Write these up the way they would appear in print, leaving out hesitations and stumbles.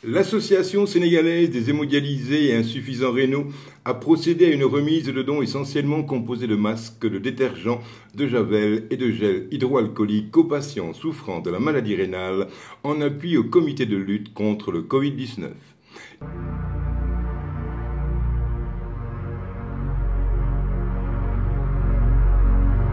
L'Association sénégalaise des hémodialysés et insuffisants rénaux a procédé à une remise de dons essentiellement composés de masques, de détergents, de javel et de gel hydroalcoolique aux patients souffrant de la maladie rénale en appui au comité de lutte contre le Covid-19.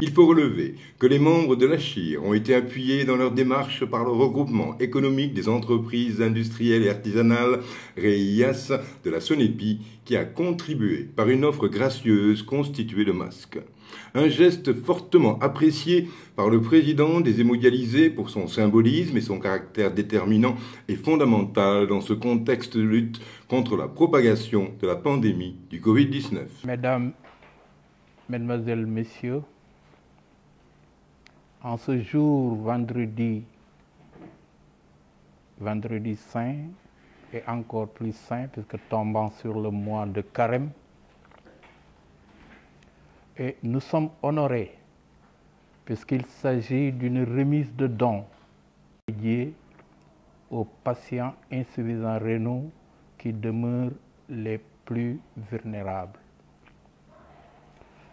Il faut relever que les membres de l'ACHIR ont été appuyés dans leur démarche par le regroupement économique des entreprises industrielles et artisanales REIAS de la SONEPI qui a contribué par une offre gracieuse constituée de masques. Un geste fortement apprécié par le président des hémodialysés pour son symbolisme et son caractère déterminant et fondamental dans ce contexte de lutte contre la propagation de la pandémie du Covid-19. Mesdames, Mesdemoiselles, Messieurs, en ce jour vendredi saint et encore plus saint puisque tombant sur le mois de Carême, et nous sommes honorés puisqu'il s'agit d'une remise de dons dédiée aux patients insuffisants rénaux qui demeurent les plus vulnérables.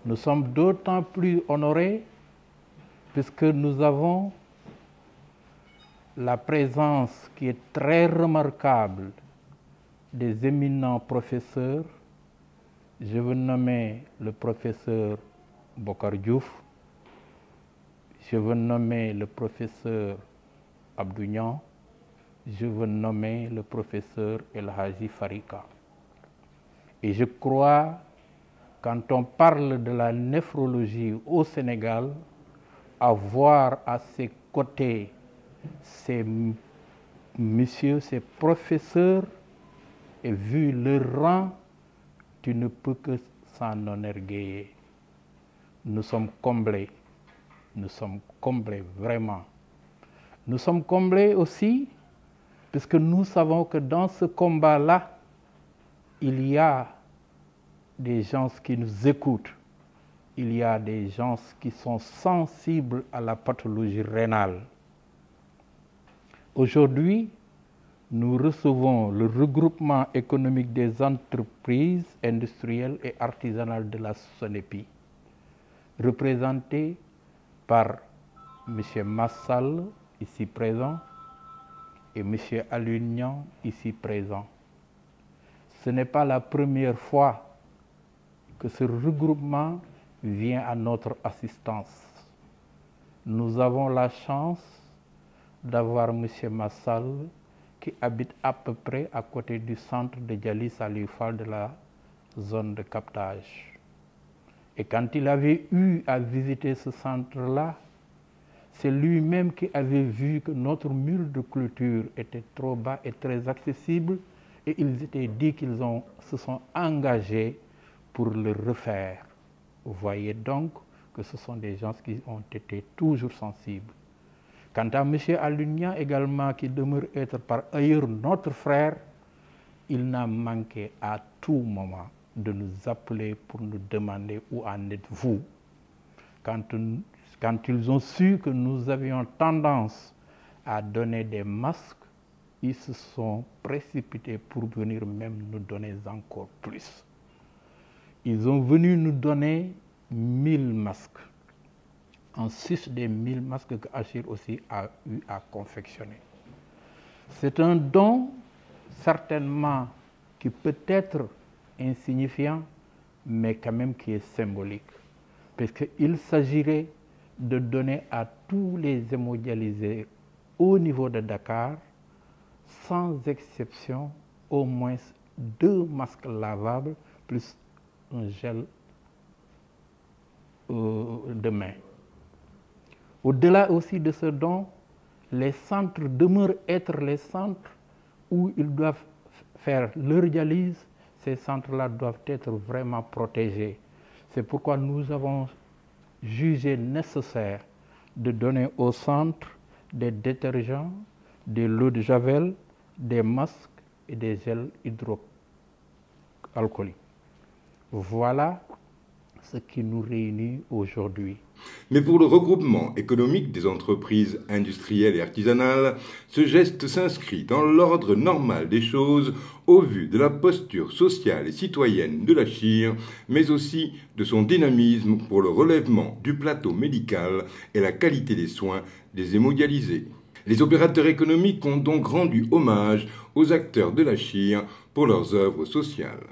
Nous sommes d'autant plus honorés puisque nous avons la présence qui est très remarquable des éminents professeurs. Je veux nommer le professeur Bokar Diouf, je veux nommer le professeur Abdou Niang, je veux nommer le professeur El Hadji Farika. Et je crois, quand on parle de la néphrologie au Sénégal, avoir à ses côtés ces messieurs, ces professeurs, et vu leur rang, tu ne peux que s'en enorgueillir. Nous sommes comblés vraiment. Nous sommes comblés aussi parce que nous savons que dans ce combat-là, il y a des gens qui nous écoutent. Il y a des gens qui sont sensibles à la pathologie rénale. Aujourd'hui, nous recevons le regroupement économique des entreprises industrielles et artisanales de la SONEPI, représenté par M. Massal, ici présent, et M. Alunian, ici présent. Ce n'est pas la première fois que ce regroupement vient à notre assistance. Nous avons la chance d'avoir M. Massal qui habite à peu près à côté du centre de Djali Salifal de la zone de captage. Et quand il avait eu à visiter ce centre-là, c'est lui-même qui avait vu que notre mur de clôture était trop bas et très accessible et ils étaient dit qu'ils se sont engagés pour le refaire. Vous voyez donc que ce sont des gens qui ont été toujours sensibles. Quant à M. Alunian également, qui demeure être par ailleurs notre frère, il n'a manqué à tout moment de nous appeler pour nous demander où en êtes-vous. Quand ils ont su que nous avions tendance à donner des masques, ils se sont précipités pour venir même nous donner encore plus. Ils ont venu nous donner 1000 masques, en sus des 1000 masques que Achir aussi a eu à confectionner. C'est un don certainement qui peut être insignifiant, mais quand même qui est symbolique, parce qu'il s'agirait de donner à tous les hémodialysés au niveau de Dakar, sans exception, au moins 2 masques lavables plus un gel de main. Au-delà aussi de ce don, les centres demeurent être les centres où ils doivent faire leur dialyse. Ces centres-là doivent être vraiment protégés. C'est pourquoi nous avons jugé nécessaire de donner aux centres des détergents, des lots de javel, des masques et des gels hydroalcooliques. Voilà ce qui nous réunit aujourd'hui. Mais pour le regroupement économique des entreprises industrielles et artisanales, ce geste s'inscrit dans l'ordre normal des choses au vu de la posture sociale et citoyenne de la Chire, mais aussi de son dynamisme pour le relèvement du plateau médical et la qualité des soins des hémodialysés. Les opérateurs économiques ont donc rendu hommage aux acteurs de la Chire pour leurs œuvres sociales.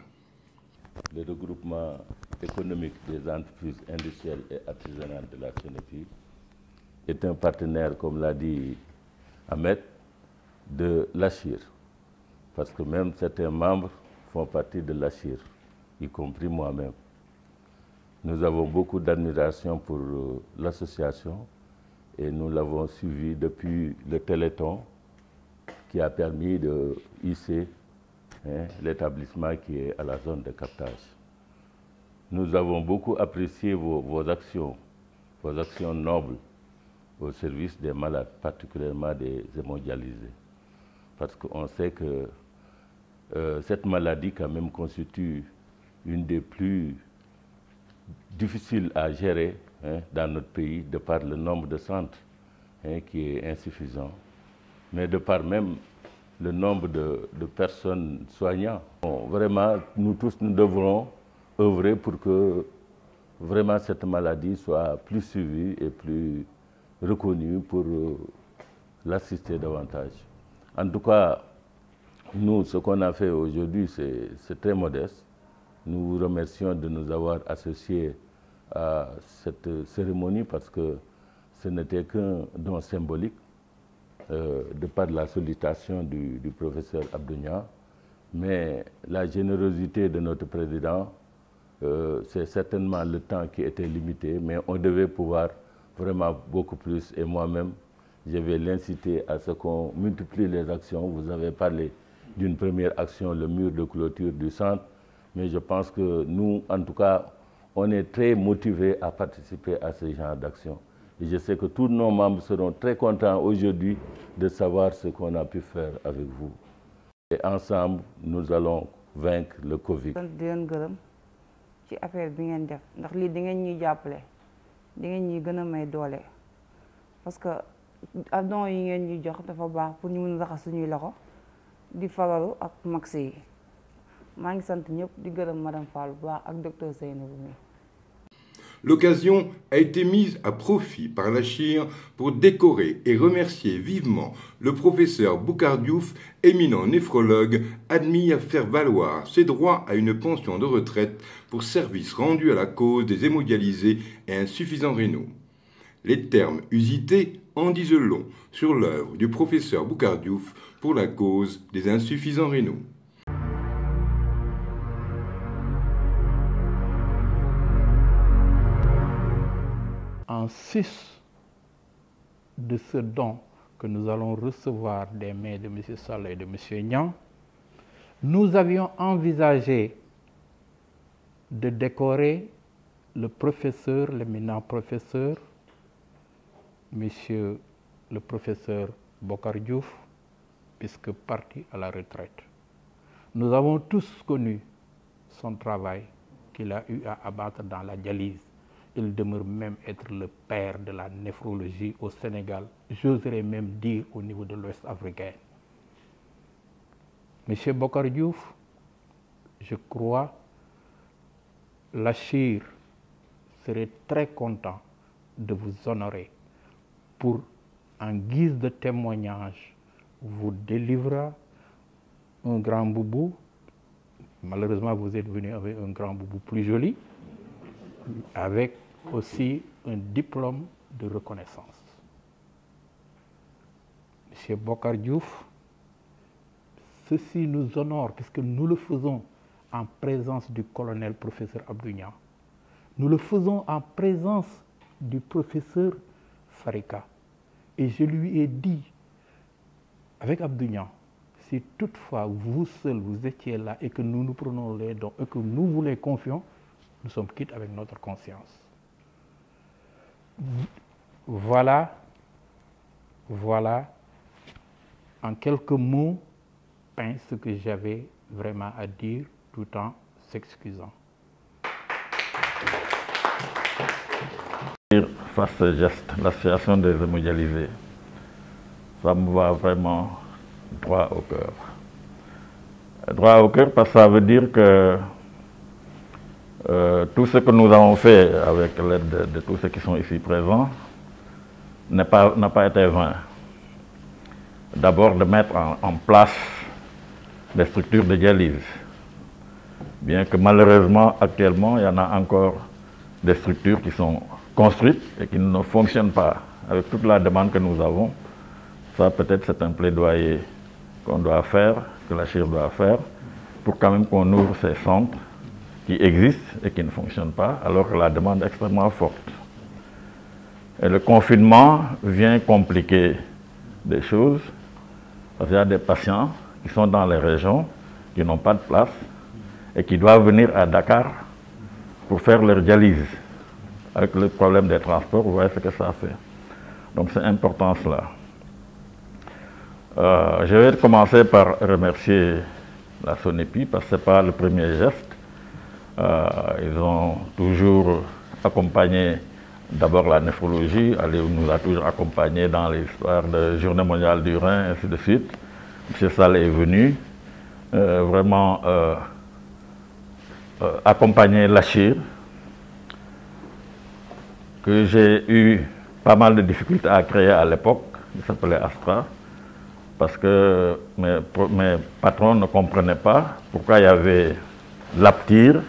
Le regroupement économique des entreprises industrielles et artisanales de la Sénégal est un partenaire, comme l'a dit Ahmed, de l'Achir. Parce que même certains membres font partie de l'Achir, y compris moi-même. Nous avons beaucoup d'admiration pour l'association et nous l'avons suivi depuis le Téléthon qui a permis de hisser l'établissement qui est à la zone de captage. Nous avons beaucoup apprécié vos actions nobles au service des malades, particulièrement des hémodialysés. Parce qu'on sait que cette maladie quand même constitue une des plus difficiles à gérer dans notre pays, de par le nombre de centres qui est insuffisant, mais de par même le nombre de personnes soignantes. Bon, vraiment, nous tous, nous devrons œuvrer pour que vraiment cette maladie soit plus suivie et plus reconnue pour l'assister davantage. En tout cas, nous, ce qu'on a fait aujourd'hui, c'est très modeste. Nous vous remercions de nous avoir associés à cette cérémonie parce que ce n'était qu'un don symbolique de par la sollicitation du professeur Abdou-Niang. Mais la générosité de notre président, c'est certainement le temps qui était limité, mais on devait pouvoir vraiment beaucoup plus. Et moi-même, je vais l'inciter à ce qu'on multiplie les actions. Vous avez parlé d'une première action, le mur de clôture du centre, mais je pense que nous, en tout cas, on est très motivés à participer à ce genre d'action. Et je sais que tous nos membres seront très contents aujourd'hui de savoir ce qu'on a pu faire avec vous. Et ensemble, nous allons vaincre le Covid. ci affaire bi ngeen def ndax lii di ngeen ñuy jàppale di ngeen ñuy gën a may doole parce que don yi ngeen ñuy jox dafa baax pour ñu mën a raxas suñuy loxo di fagaru ak max yi maa ngi sant ñëpp di gërëm madame Fall bu baax ak docteur Seynabou mi. L'occasion a été mise à profit par la Chire pour décorer et remercier vivement le professeur Boucar Diouf, éminent néphrologue, admis à faire valoir ses droits à une pension de retraite pour services rendus à la cause des hémodialysés et insuffisants rénaux. Les termes usités en disent long sur l'œuvre du professeur Boucar Diouf pour la cause des insuffisants rénaux. En sus de ce don que nous allons recevoir des mains de M. Sall et de M. Niang, nous avions envisagé de décorer le professeur, l'éminent professeur, M. le professeur Boucar Diouf, puisque parti à la retraite. Nous avons tous connu son travail qu'il a eu à abattre dans la dialyse. Il demeure même être le père de la néphrologie au Sénégal, j'oserais même dire au niveau de l'Ouest africain. Monsieur Boucar Diouf, je crois, la Chire serait très content de vous honorer pour, en guise de témoignage, vous délivrer un grand boubou. Malheureusement, vous êtes venu avec un grand boubou plus joli, avec aussi un diplôme de reconnaissance. Monsieur Boucar Diouf, ceci nous honore puisque nous le faisons en présence du colonel professeur Abdou-Niang. Nous le faisons en présence du professeur Farika. Et je lui ai dit, avec Abdou-Niang, si toutefois vous seul vous étiez là et que nous nous prenons les dons et que nous vous les confions, nous sommes quittes avec notre conscience. Voilà, en quelques mots, ce que j'avais vraiment à dire tout en s'excusant. fasse ce geste, l'association des hémodialysés. Ça me va vraiment droit au cœur. Droit au cœur parce que ça veut dire que tout ce que nous avons fait avec l'aide de tous ceux qui sont ici présents n'a pas été vain. D'abord de mettre en place des structures de dialyse. Bien que malheureusement, actuellement, il y en a encore des structures qui sont construites et qui ne fonctionnent pas. Avec toute la demande que nous avons, ça peut-être c'est un plaidoyer qu'on doit faire, que la CHIR doit faire, pour quand même qu'on ouvre ces centres qui existent et qui ne fonctionnent pas, alors que la demande est extrêmement forte. Et le confinement vient compliquer des choses, parce qu'il y a des patients qui sont dans les régions, qui n'ont pas de place, et qui doivent venir à Dakar pour faire leur dialyse. Avec le problème des transports, vous voyez ce que ça fait. Donc c'est important cela. Je vais commencer par remercier la SONEPI, parce que ce n'est pas le premier geste. Ils ont toujours accompagné d'abord la néphrologie, Aliou nous a toujours accompagnés dans l'histoire de Journée mondiale du rein, ainsi de suite. M. Sall est venu vraiment accompagner la CHIR, que j'ai eu pas mal de difficultés à créer à l'époque, il s'appelait Astra, parce que mes patrons ne comprenaient pas pourquoi il y avait l'APTIR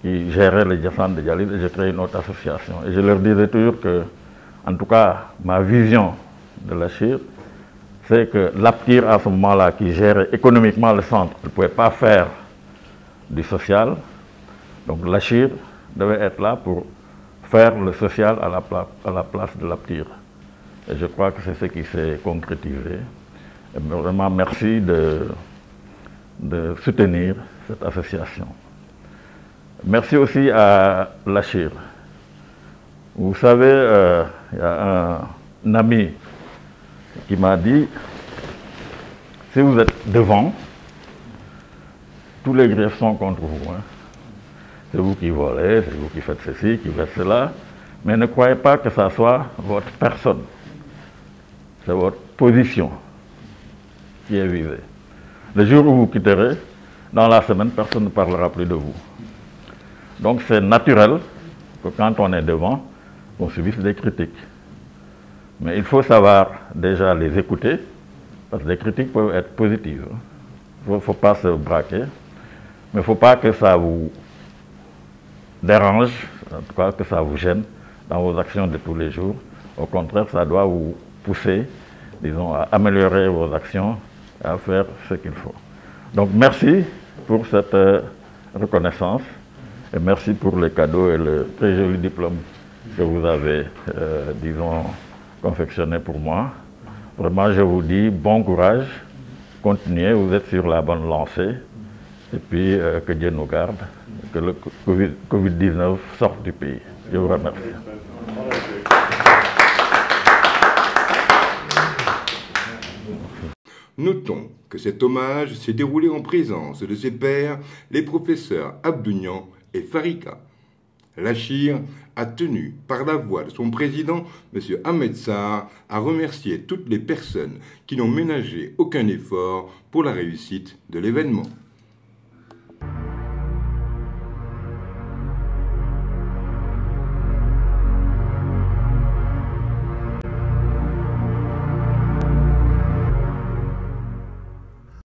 qui gérait les centres de dialyse, et j'ai créé une autre association. Et je leur disais toujours que, en tout cas, ma vision de la CHIR, c'est que l'APTIR, à ce moment-là, qui gérait économiquement le centre, ne pouvait pas faire du social. Donc la CHIR devait être là pour faire le social à la place de l'APTIR. Et je crois que c'est ce qui s'est concrétisé. Et vraiment, merci de soutenir cette association. Merci aussi à la CHIR. Vous savez, il y a un ami qui m'a dit, si vous êtes devant, tous les griefs sont contre vous. Hein. C'est vous qui volez, c'est vous qui faites ceci, qui faites cela. Mais ne croyez pas que ça soit votre personne. C'est votre position qui est visée. Le jour où vous quitterez, dans la semaine, personne ne parlera plus de vous. Donc c'est naturel que quand on est devant, on subisse des critiques. Mais il faut savoir déjà les écouter, parce que les critiques peuvent être positives. Il ne faut pas se braquer, mais il ne faut pas que ça vous dérange, en tout cas que ça vous gêne dans vos actions de tous les jours. Au contraire, ça doit vous pousser, disons, à améliorer vos actions, à faire ce qu'il faut. Donc merci pour cette reconnaissance et merci pour les cadeaux et le très joli diplôme que vous avez, disons, confectionné pour moi. Vraiment, je vous dis bon courage, continuez, vous êtes sur la bonne lancée et puis que Dieu nous garde, que le Covid-19 sorte du pays. Je vous remercie. Notons que cet hommage s'est déroulé en présence de ses pairs, les professeurs Abdounian et Farika. La CHIR a tenu, par la voix de son président, M. Ahmed Sarr, à remercier toutes les personnes qui n'ont ménagé aucun effort pour la réussite de l'événement.